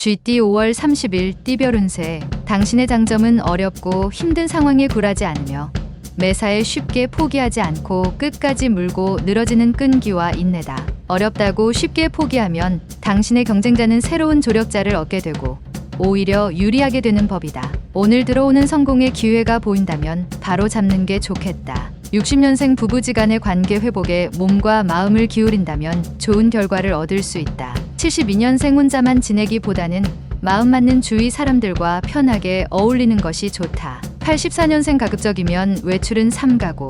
GT 5월 30일 띠별 운세. 당신의 장점은 어렵고 힘든 상황에 굴하지 않으며 매사에 쉽게 포기하지 않고 끝까지 물고 늘어지는 끈기와 인내다. 어렵다고 쉽게 포기하면 당신의 경쟁자는 새로운 조력자를 얻게 되고 오히려 유리하게 되는 법이다. 오늘 들어오는 성공의 기회가 보인다면 바로 잡는 게 좋겠다. 60년생 부부지간의 관계 회복에 몸과 마음을 기울인다면 좋은 결과를 얻을 수 있다. 72년생 혼자만 지내기보다는 마음 맞는 주위 사람들과 편하게 어울리는 것이 좋다. 84년생 가급적이면 외출은 삼가고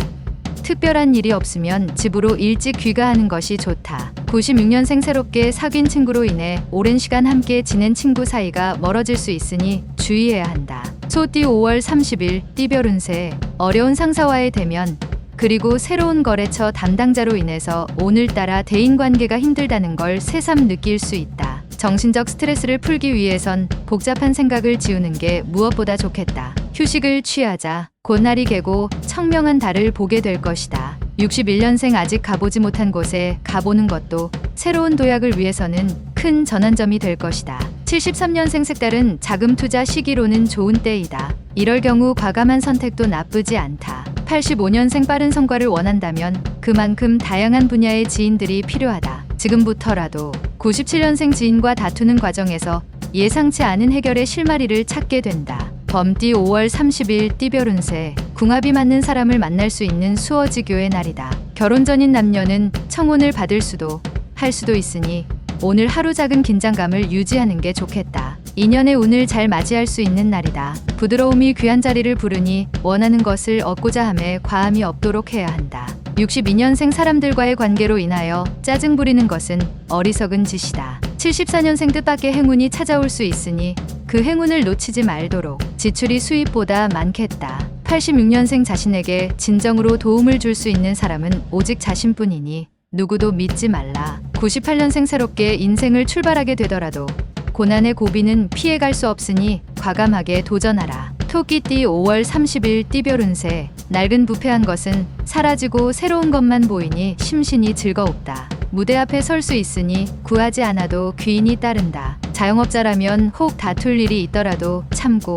특별한 일이 없으면 집으로 일찍 귀가하는 것이 좋다. 96년생 새롭게 사귄 친구로 인해 오랜 시간 함께 지낸 친구 사이가 멀어질 수 있으니 주의해야 한다. 소띠 5월 30일 띠별 운세. 어려운 상사와의 대면 그리고 새로운 거래처 담당자로 인해서 오늘따라 대인관계가 힘들다는 걸 새삼 느낄 수 있다. 정신적 스트레스를 풀기 위해선 복잡한 생각을 지우는 게 무엇보다 좋겠다. 휴식을 취하자 곧 날이 개고 청명한 달을 보게 될 것이다. 61년생 아직 가보지 못한 곳에 가보는 것도 새로운 도약을 위해서는 큰 전환점이 될 것이다. 73년생 색달은 자금 투자 시기로는 좋은 때이다. 이럴 경우 과감한 선택도 나쁘지 않다. 85년생 빠른 성과를 원한다면 그만큼 다양한 분야의 지인들이 필요하다. 지금부터라도 97년생 지인과 다투는 과정에서 예상치 않은 해결의 실마리를 찾게 된다. 범띠 5월 30일 띠별 운세. 궁합이 맞는 사람을 만날 수 있는 수어지교의 날이다. 결혼 전인 남녀는 청혼을 받을 수도 할 수도 있으니 오늘 하루 작은 긴장감을 유지하는 게 좋겠다. 인연의 운을 잘 맞이할 수 있는 날이다. 부드러움이 귀한 자리를 부르니 원하는 것을 얻고자 함에 과함이 없도록 해야 한다. 62년생 사람들과의 관계로 인하여 짜증 부리는 것은 어리석은 짓이다. 74년생 뜻밖의 행운이 찾아올 수 있으니 그 행운을 놓치지 말도록. 지출이 수입보다 많겠다. 86년생 자신에게 진정으로 도움을 줄 수 있는 사람은 오직 자신뿐이니 누구도 믿지 말라. 98년생 새롭게 인생을 출발하게 되더라도 고난의 고비는 피해갈 수 없으니 과감하게 도전하라. 토끼띠 5월 30일 띠별 운세. 낡은 부패한 것은 사라지고 새로운 것만 보이니 심신이 즐거웠다. 무대 앞에 설 수 있으니 구하지 않아도 귀인이 따른다. 자영업자라면 혹 다툴 일이 있더라도 참고,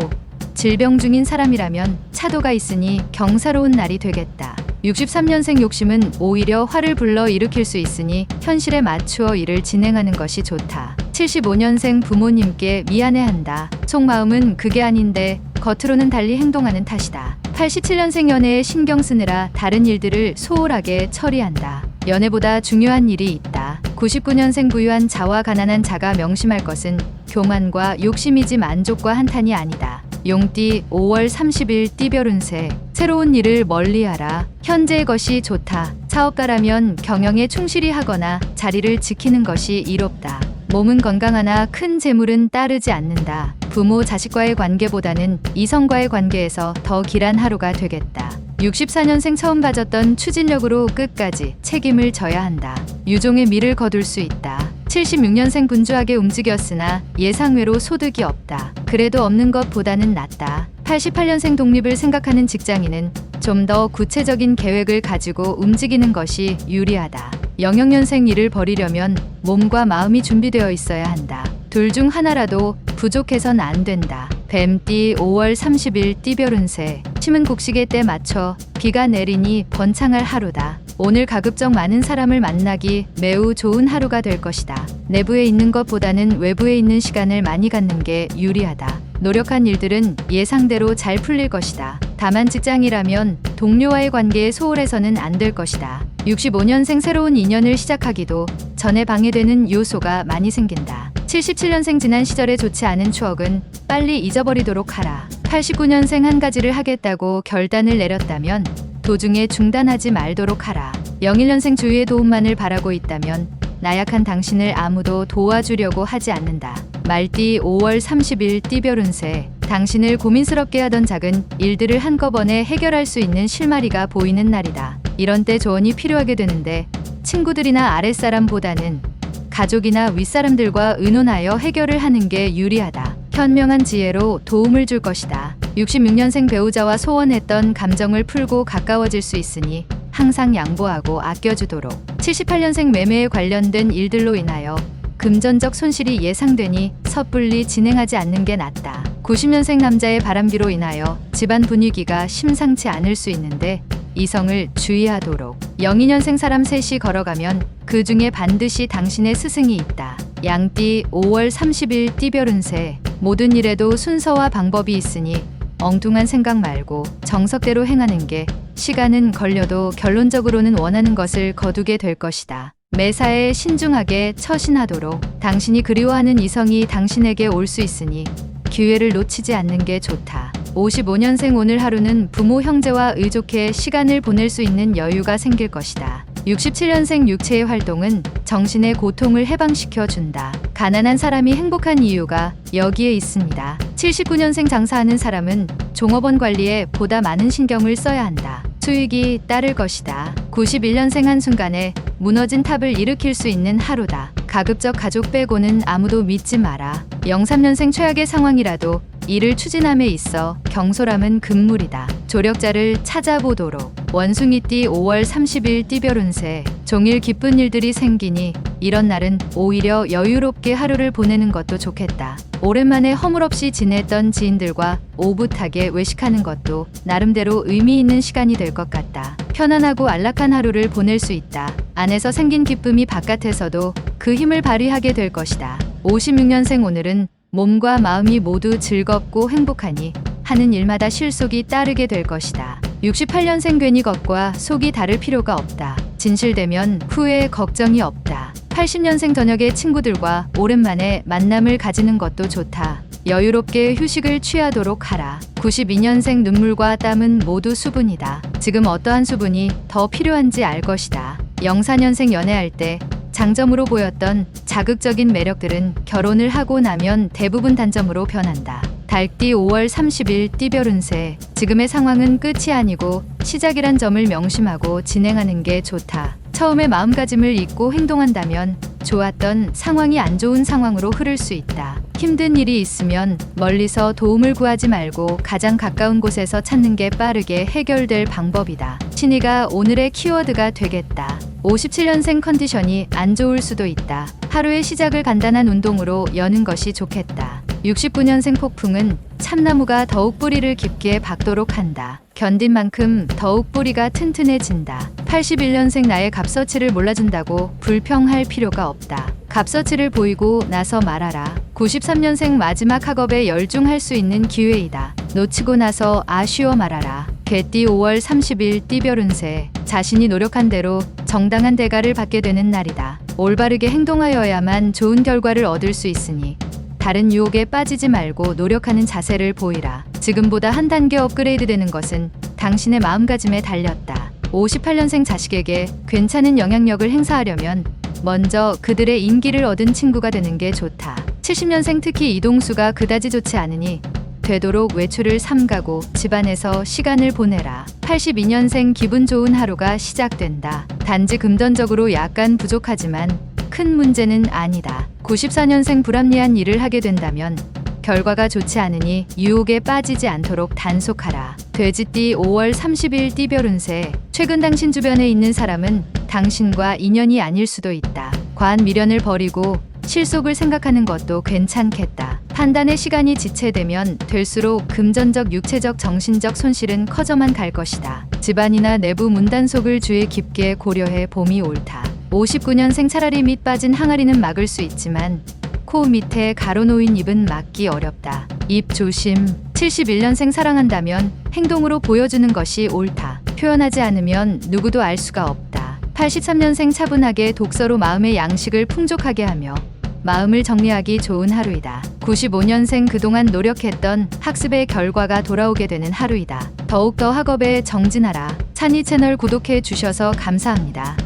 질병 중인 사람이라면 차도가 있으니 경사로운 날이 되겠다. 63년생 욕심은 오히려 화를 불러 일으킬 수 있으니 현실에 맞추어 일을 진행하는 것이 좋다. 75년생 부모님께 미안해한다. 속마음은 그게 아닌데 겉으로는 달리 행동하는 탓이다. 87년생 연애에 신경 쓰느라 다른 일들을 소홀하게 처리한다. 연애보다 중요한 일이 있다. 99년생 부유한 자와 가난한 자가 명심할 것은 교만과 욕심이지 만족과 한탄이 아니다. 용띠 5월 30일 띠별 운세. 새로운 일을 멀리하라. 현재의 것이 좋다. 사업가라면 경영에 충실히 하거나 자리를 지키는 것이 이롭다. 몸은 건강하나 큰 재물은 따르지 않는다. 부모 자식과의 관계보다는 이성과의 관계에서 더 길한 하루가 되겠다. 64년생 처음 가졌던 추진력으로 끝까지 책임을 져야 한다. 유종의 미를 거둘 수 있다. 76년생 분주하게 움직였으나 예상외로 소득이 없다. 그래도 없는 것보다는 낫다. 88년생 독립을 생각하는 직장인은 좀 더 구체적인 계획을 가지고 움직이는 것이 유리하다. 00년생 일을 벌이려면 몸과 마음이 준비되어 있어야 한다. 둘 중 하나라도 부족해선 안 된다. 뱀띠 5월 30일 띠별 운세. 심은 곡식의 때 맞춰 비가 내리니 번창할 하루다. 오늘 가급적 많은 사람을 만나기 매우 좋은 하루가 될 것이다. 내부에 있는 것보다는 외부에 있는 시간을 많이 갖는 게 유리하다. 노력한 일들은 예상대로 잘 풀릴 것이다. 다만 직장이라면 동료와의 관계에 소홀해서는 안 될 것이다. 65년생 새로운 인연을 시작하기도 전에 방해되는 요소가 많이 생긴다. 77년생 지난 시절의 좋지 않은 추억은 빨리 잊어버리도록 하라. 89년생 한 가지를 하겠다고 결단을 내렸다면 도중에 중단하지 말도록 하라. 01년생 주위의 도움만을 바라고 있다면 나약한 당신을 아무도 도와주려고 하지 않는다. 말띠 5월 30일 띠별 운세. 당신을 고민스럽게 하던 작은 일들을 한꺼번에 해결할 수 있는 실마리가 보이는 날이다. 이런 때 조언이 필요하게 되는데 친구들이나 아랫사람보다는 가족이나 윗사람들과 의논하여 해결을 하는 게 유리하다. 현명한 지혜로 도움을 줄 것이다. 66년생 배우자와 소원했던 감정을 풀고 가까워질 수 있으니 항상 양보하고 아껴주도록. 78년생 매매에 관련된 일들로 인하여 금전적 손실이 예상되니 섣불리 진행하지 않는 게 낫다. 90년생 남자의 바람기로 인하여 집안 분위기가 심상치 않을 수 있는데 이성을 주의하도록. 02년생 사람 셋이 걸어가면 그 중에 반드시 당신의 스승이 있다. 양띠 5월 30일 띠별 운세. 모든 일에도 순서와 방법이 있으니 엉뚱한 생각 말고 정석대로 행하는 게 시간은 걸려도 결론적으로는 원하는 것을 거두게 될 것이다. 매사에 신중하게 처신하도록. 당신이 그리워하는 이성이 당신에게 올 수 있으니 기회를 놓치지 않는 게 좋다. 55년생 오늘 하루는 부모 형제와 의족해 시간을 보낼 수 있는 여유가 생길 것이다. 67년생 육체의 활동은 정신의 고통을 해방시켜 준다. 가난한 사람이 행복한 이유가 여기에 있습니다. 79년생 장사하는 사람은 종업원 관리에 보다 많은 신경을 써야 한다. 수익이 따를 것이다. 91년생 한순간에 무너진 탑을 일으킬 수 있는 하루다. 가급적 가족 빼고는 아무도 믿지 마라. 03년생 최악의 상황이라도 이를 추진함에 있어 경솔함은 금물이다. 조력자를 찾아보도록. 원숭이띠 5월 30일 띠별 운세. 종일 기쁜 일들이 생기니 이런 날은 오히려 여유롭게 하루를 보내는 것도 좋겠다. 오랜만에 허물없이 지냈던 지인들과 오붓하게 외식하는 것도 나름대로 의미 있는 시간이 될 것 같다. 편안하고 안락한 하루를 보낼 수 있다. 안에서 생긴 기쁨이 바깥에서도 그 힘을 발휘하게 될 것이다. 56년생 오늘은 몸과 마음이 모두 즐겁고 행복하니 하는 일마다 실속이 따르게 될 것이다. 68년생 괜히 겉과 속이 다를 필요가 없다. 진실되면 후에 걱정이 없다. 80년생 저녁에 친구들과 오랜만에 만남을 가지는 것도 좋다. 여유롭게 휴식을 취하도록 하라. 92년생 눈물과 땀은 모두 수분이다. 지금 어떠한 수분이 더 필요한지 알 것이다. 04년생 연애할 때 장점으로 보였던 자극적인 매력들은 결혼을 하고 나면 대부분 단점으로 변한다. 달띠 5월 30일 띠별 운세. 지금의 상황은 끝이 아니고 시작이란 점을 명심하고 진행하는 게 좋다. 처음에 마음가짐을 잊고 행동한다면 좋았던 상황이 안 좋은 상황으로 흐를 수 있다. 힘든 일이 있으면 멀리서 도움을 구하지 말고 가장 가까운 곳에서 찾는 게 빠르게 해결될 방법이다. 신의가 오늘의 키워드가 되겠다. 57년생 컨디션이 안 좋을 수도 있다. 하루의 시작을 간단한 운동으로 여는 것이 좋겠다. 69년생 폭풍은 참나무가 더욱 뿌리를 깊게 박도록 한다. 견딘 만큼 더욱 뿌리가 튼튼해진다. 81년생 나의 값어치를 몰라준다고 불평할 필요가 없다. 값어치를 보이고 나서 말하라. 93년생 마지막 학업에 열중할 수 있는 기회이다. 놓치고 나서 아쉬워 말아라. 개띠 5월 30일 띠별 운세. 자신이 노력한 대로 정당한 대가를 받게 되는 날이다. 올바르게 행동하여야만 좋은 결과를 얻을 수 있으니 다른 유혹에 빠지지 말고 노력하는 자세를 보이라. 지금보다 한 단계 업그레이드 되는 것은 당신의 마음가짐에 달렸다. 58년생 자식에게 괜찮은 영향력을 행사하려면 먼저 그들의 인기를 얻은 친구가 되는 게 좋다. 70년생 특히 이동수가 그다지 좋지 않으니 되도록 외출을 삼가고 집안에서 시간을 보내라. 82년생 기분 좋은 하루가 시작된다. 단지 금전적으로 약간 부족하지만 큰 문제는 아니다. 94년생 불합리한 일을 하게 된다면 결과가 좋지 않으니 유혹에 빠지지 않도록 단속하라. 돼지띠 5월 30일 띠별 운세. 최근 당신 주변에 있는 사람은 당신과 인연이 아닐 수도 있다. 과한 미련을 버리고 실속을 생각하는 것도 괜찮겠다. 판단의 시간이 지체되면 될수록 금전적, 육체적, 정신적 손실은 커져만 갈 것이다. 집안이나 내부 문단속을 주의 깊게 고려해 봄이 옳다. 59년생 차라리 밑 빠진 항아리는 막을 수 있지만 코 밑에 가로놓인 입은 막기 어렵다. 입 조심. 71년생 사랑한다면 행동으로 보여주는 것이 옳다. 표현하지 않으면 누구도 알 수가 없다. 83년생 차분하게 독서로 마음의 양식을 풍족하게 하며 마음을 정리하기 좋은 하루이다. 95년생 그동안 노력했던 학습의 결과가 돌아오게 되는 하루이다. 더욱더 학업에 정진하라. 찬이 채널 구독해 주셔서 감사합니다.